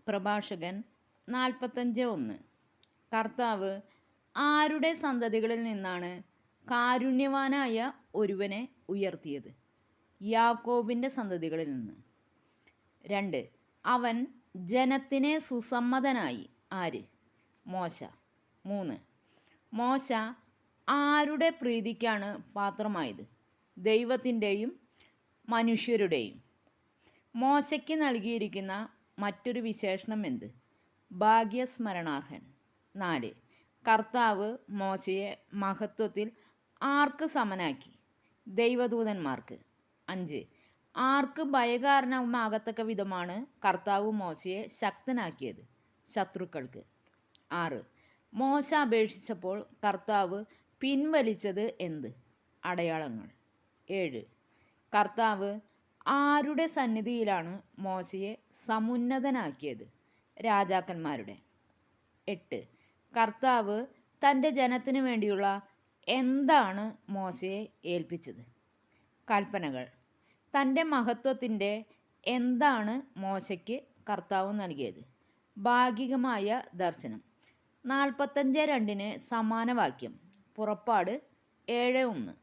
പ്രഭാഷകൻ 45:1. കർത്താവ് ആരുടെ സന്തതികളിൽ നിന്നാണ് കാരുണ്യവാനായ ഒരുവനെ ഉയർത്തിയത്? യാക്കോബിൻ്റെ സന്തതികളിൽ നിന്ന്. 2. അവൻ ജനത്തിനെ സുസമ്മതനായി. ആര്? മോശ. 3. മോശ ആരുടെ പ്രീതിക്കാണ് പാത്രമായത്? ദൈവത്തിൻ്റെയും മനുഷ്യരുടെയും. മോശയ്ക്ക് നൽകിയിരിക്കുന്ന മറ്റൊരു വിശേഷണം എന്ത്? ഭാഗ്യസ്മരണാർഹൻ. 4. കർത്താവ് മോശയെ മഹത്വത്തിൽ ആർക്ക് സമനാക്കി? ദൈവദൂതന്മാർക്ക്. 5. ആർക്ക് ഭയകാരണമാകത്തക്ക വിധമാണ് കർത്താവ് മോശയെ ശക്തനാക്കിയത്? ശത്രുക്കൾക്ക്. 6. മോശ അപേക്ഷിച്ചപ്പോൾ കർത്താവ് പിൻവലിച്ചത് എന്ത്? അടയാളങ്ങൾ. 7. കർത്താവ് ആരുടെ സന്നിധിയിലാണ് മോശയെ സമുന്നതനാക്കിയത്? രാജാക്കന്മാരുടെ. 8. കർത്താവ് തൻ്റെ ജനത്തിനു വേണ്ടിയുള്ള എന്താണ് മോശയെ ഏൽപ്പിച്ചത്? കൽപ്പനകൾ. തൻ്റെ മഹത്വത്തിൻ്റെ എന്താണ് മോശയ്ക്ക് കർത്താവ് നൽകിയത്? ഭാഗികമായ ദർശനം. 45:2 സമാന വാക്യം. പുറപ്പാട് 7:1.